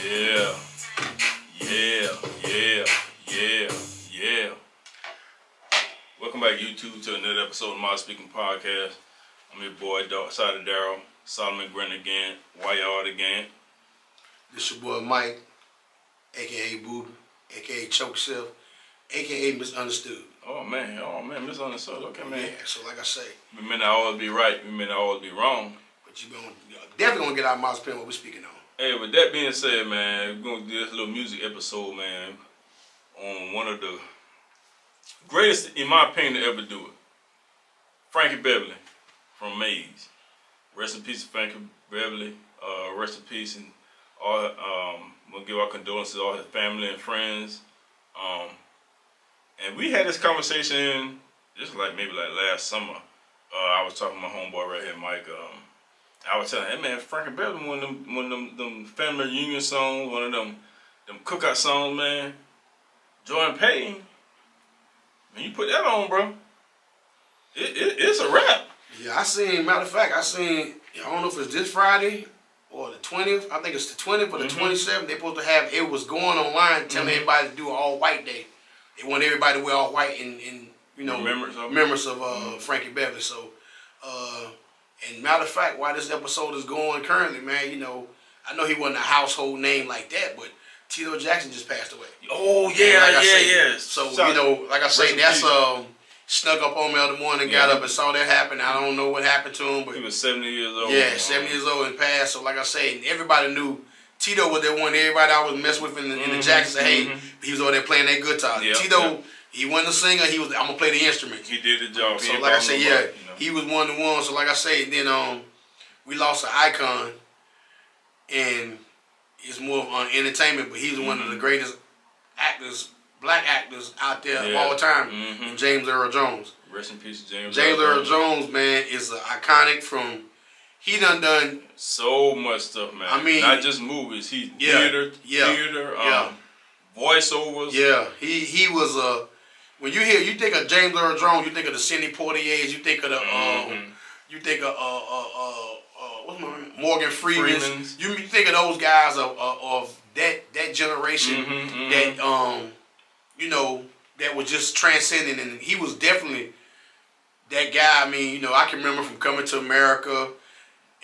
Yeah. Welcome back, YouTube, to another episode of My Speaking Podcast. I'm your boy, Dark Side of Daryl, Solomon Grant again, Why Y'all again. This your boy Mike, aka Booby, aka Choke Self, aka Misunderstood. Oh man, misunderstood. Okay, man. Yeah, so like I say, we may not always be right, we may not always be wrong. But you definitely gonna get our mouths playing what we're speaking on. Hey, with that being said, man, we're gonna do this little music episode, man, on one of the greatest, in my opinion, to ever do it. Frankie Beverly from Maze. Rest in peace, Frankie Beverly. Rest in peace, and all. We'll give our condolences to all his family and friends. And we had this conversation just maybe last summer. I was talking to my homeboy right here, Mike. I was telling him, hey man, Frankie Beverly, one of them family reunion songs, one of them cookout songs, man. Joy and Pain. When you put that on, bro, it's a wrap. Yeah, matter of fact, I don't know if it's this Friday or the 20th. I think it's the 20th or the 27th. They're supposed to have, it was going online telling everybody to do an all-white day. They want everybody to wear all white and you know, members of Frankie Beverly. So, and matter of fact, while this episode is going currently, man, you know, I know he wasn't a household name like that, but Tito Jackson just passed away. Oh yeah, yeah. So you know, like I say, that's snuck up on me the other morning, got up and saw that happen. I don't know what happened to him, but he was 70 years old. Yeah, 70 years old and passed. So like I say, everybody knew Tito was that one. Everybody I was messing with in the Jackson said, hey, he was over there playing that guitar. Tito, he wasn't a singer. He was, I'm gonna play the instrument. He did the job. So like I say, yeah, he was one of the ones. So like I say, then we lost an icon, and it's more of entertainment, but he's one of the greatest actors, black actors out there of all time. James Earl Jones. Rest in peace, James Earl Jones, man, is iconic from. He done so much stuff, man. I mean, not just movies. He theater, voiceovers. Yeah, he was when you think of James Earl Jones, you think of the Sidney Poitiers, you think of the you think of what's my name? Morgan Freeman. You think of those guys of that generation that you know, that was just transcending, and he was definitely that guy. I mean, you know, I can remember from Coming to America.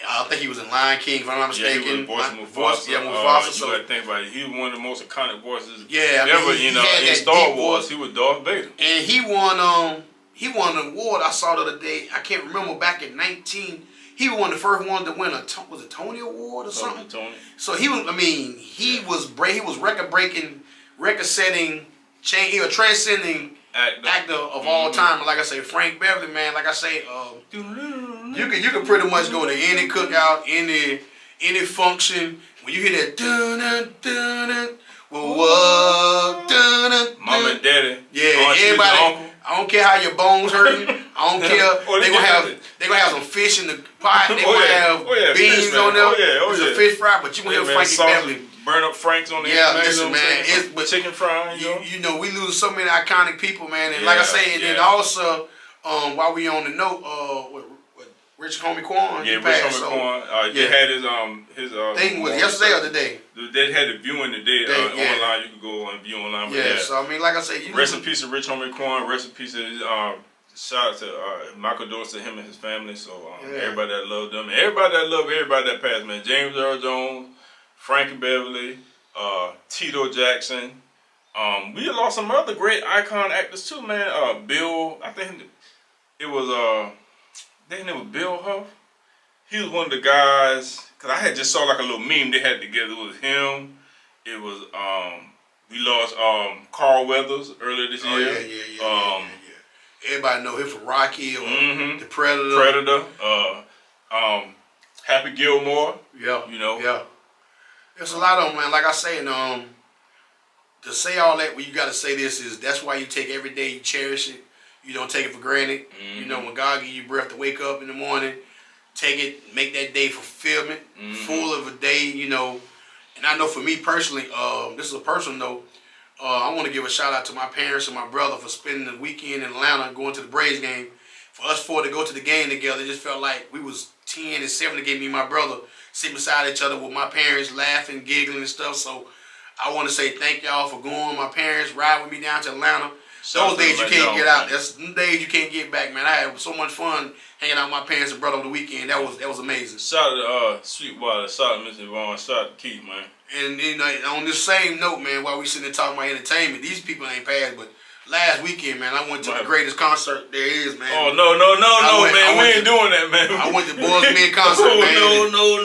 I think he was in Lion King, if I'm not mistaken. Yeah, he was the voice of Mufasa. Mufasa. So you got to think about it. He was one of the most iconic voices ever. You know, in Star Wars, he was Darth Vader. And he won an award I saw the other day. I can't remember, back in 19. He was one of the first ones to win was it Tony Award or something? Tony. So he was. I mean, he was record-breaking, record-setting, he was transcending actor of all time. Like I say, Frank Beverly, man. Like I say, you can pretty much go to any cookout, any function. When you hear that dun dun dun dun, well, dun dun, Mama and Daddy, everybody. I don't care how your bones hurting. I don't care. They gonna have some fish in the pot. They gonna have beans on them. It's a fish fry, but you gonna hear Frankie Beverly. Burn up Franks on the listen, man. But chicken fry. You know, we lose so many iconic people, man. And like I say, and then also, while we on the note, Rich Homie Quan. Yeah, Rich Homie Quan. They had his thing was yesterday or today. They had the viewing today online. You could go and view online. Yeah, so I mean, like I say, rest in peace to Rich Homie Quan. Rest in peace to shout out to Michael Dorsey, to him and his family. So everybody that loved them, everybody that loved everybody that passed, man. James Earl Jones, Frankie Beverly, Tito Jackson. We lost some other great icon actors too, man. Bill, I think it was Bill Huff. He was one of the guys, cause I had just saw like a little meme they had together. It was him. It was we lost Carl Weathers earlier this year. Yeah. Everybody know him from Rocky or the Predator. Happy Gilmore. Yeah. You know. Yeah. There's a lot of them, man. Like I say, and to say all that, well, you got to say this is that's why you take every day, you cherish it. You don't take it for granted. You know, when God gives you breath to wake up in the morning, take it, make that day fulfillment, full of a day, you know. And I know for me personally, this is a personal note, I want to give a shout out to my parents and my brother for spending the weekend in Atlanta, going to the Braves game. For us four to go to the game together, it just felt like we was 10 and 7 that gave me my brother sitting beside each other with my parents laughing, giggling and stuff. So I want to say thank y'all for going. My parents ride with me down to Atlanta. Those days you can't get out. That's the days you can't get back, man. I had so much fun hanging out with my parents and brother on the weekend. That was amazing. Shout out to Sweetwater, shout out to Mr. Vaughn, shout out to Keith, man. And you know, on this same note, man, while we sitting there talking about entertainment, these people ain't passed, but last weekend, man, I went to the greatest concert there is, man. Oh, no, man. We ain't doing that, man. I went to Boys Men concert, man. No.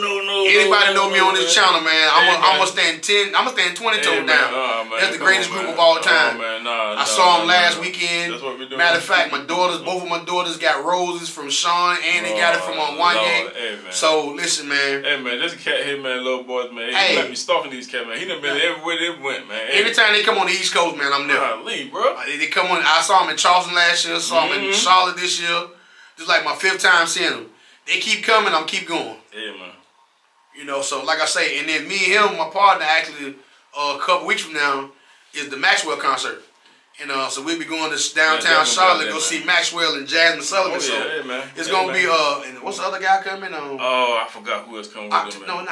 Anybody know me on this channel, man? I'm gonna stand 20 toes down. That's the greatest group of all time. I saw them last weekend. That's what we doing. Matter of fact, both of my daughters got roses from Sean, and they got it from Wanye. Hey, man. So listen, man. Hey, man, this cat here, man, little boys, man. He let me stalking these cats, man. He done been everywhere they went, man. Anytime they come on the East Coast, man, I'm there. Leave, bro. They come on. I saw them in Charleston last year. Saw them in Charlotte this year. This is like my 5th time seeing them. They keep coming. I'm keep going. Yeah, man. You know, so like I say, and then me and him, my partner, actually, a couple weeks from now, is the Maxwell concert. And so we'll be going to downtown Charlotte to go see Maxwell and Jasmine Sullivan. Oh, yeah, man. It's gonna be and what's the other guy coming? Oh, I forgot who else coming with him. No,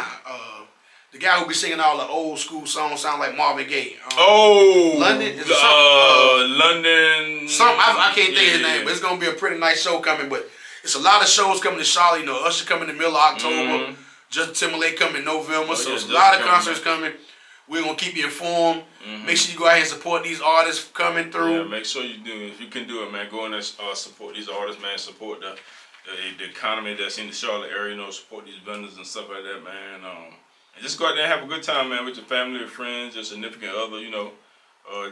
the guy who be singing all the old school songs sound like Marvin Gaye. London. Is it London. I can't think of his name, but it's gonna be a pretty nice show coming. But it's a lot of shows coming to Charlotte. You know, Usher coming in the middle of October. Justin Timberlake coming in November. So it's a lot of concerts coming. We're going to keep you informed. Make sure you go ahead and support these artists coming through. Yeah, make sure you do. If you can do it, man, go in there support these artists, man. Support the economy that's in the Charlotte area, you know, support these vendors and stuff like that, man. And just go out there and have a good time, man, with your family, your friends, your significant other, you know.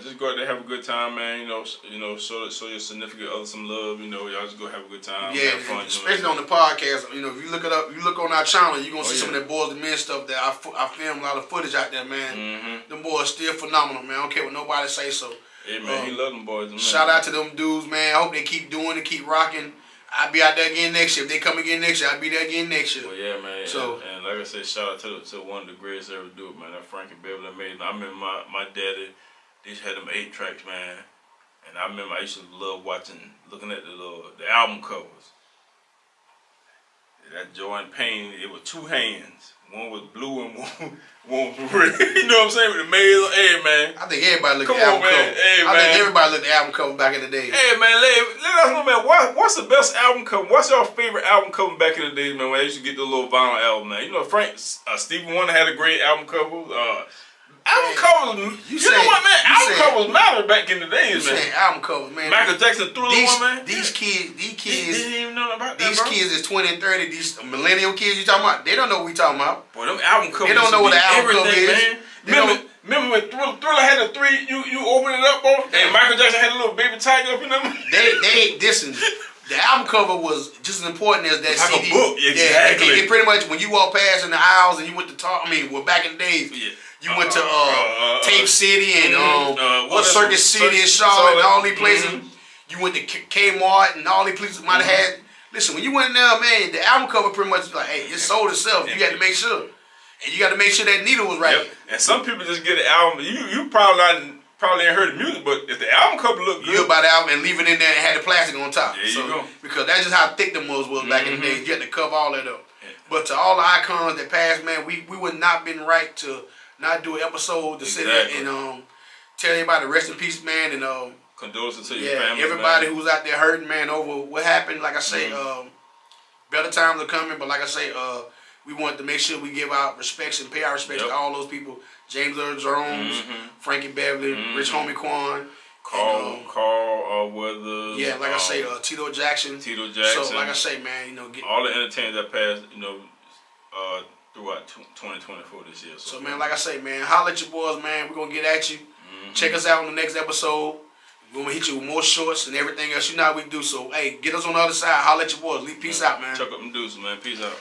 Just go out there and have a good time, man. You know, show your significant other some love. You know, y'all just go have a good time. Yeah, have fun, especially on the podcast. You know, if you look it up, you look on our channel, you're gonna see some of that Boys and Men stuff that I filmed a lot of footage out there, man. Them boys still phenomenal, man. I don't care what nobody say. So, yeah, man, he love them boys. Man. Shout out to them dudes, man. I hope they keep doing it, keep rocking. I'll be out there again next year. If they come again next year, I'll be there again next year. Well, yeah, man. So, and like I said, shout out to one of the greatest ever do it, man. That Frankie Beverly made. I remember my daddy. These had them 8 tracks, man, and I remember I used to love looking at the album covers. That Joanne Payne, it was 2 hands. One was blue and one was red. You know what I'm saying? With the male, hey man. I think everybody looked at the album cover. Hey, I think everybody looked at the album cover back in the day. Hey man, let us know, man. What's the best album cover? What's your favorite album cover back in the day, man? When I used to get the little vinyl album, man. You know, Stevie Wonder had a great album cover. Album covers, you know what, man? Album covers mattered back in the days, man. Album covers, man. Michael Jackson Thriller one, man. These kids, they didn't even know about that, these kids is 20 and 30. These millennial kids you talking about, they don't know what we talking about. Boy, them album covers. They don't know what an album cover is. Man. Remember when Thriller had the 3? You open it up, bro, and Michael Jackson had a little baby tiger up in them. They listen. The album cover was just as important as that like CD. A book, exactly. Yeah, it pretty much when you walk past in the aisles and you went to talk. I mean, well, back in the days. Yeah. You went to Tape City and Circus City and Charlotte and all these places. You went to Kmart and all these places might have had. Listen, when you went in there, man, the album cover pretty much like, hey, it sold itself. You got to make sure, and you got to make sure that needle was right. Yep. And some people just get an album. You probably ain't heard the music, but if the album cover look good, you buy the album and leave it in there and had the plastic on top. There you go. Because that's just how thick the was back in the days. You had to cover all that up. Yeah. But to all the icons that passed, man, we would not been right to not do an episode to sit there and tell everybody rest in peace, man, and condolences to your family, everybody who's out there hurting, man, over what happened. Like I say, better times are coming, but like I say, we want to make sure we give our respects and pay our respects to all those people. James Earl Jones, Frankie Beverly, Rich Homie Quan, Carl Weathers. Yeah, like I say, Tito Jackson. So like I say, man, you know, all the entertainers that passed, you know, throughout 2024 this year. So man, like I say, man, holla at your boys, man. We're gonna get at you. Check us out on the next episode. We're gonna hit you with more shorts and everything else. You know how we do. So hey, get us on the other side. Holla at your boys. Peace out, man. Chuck up them deuces, man. Peace out.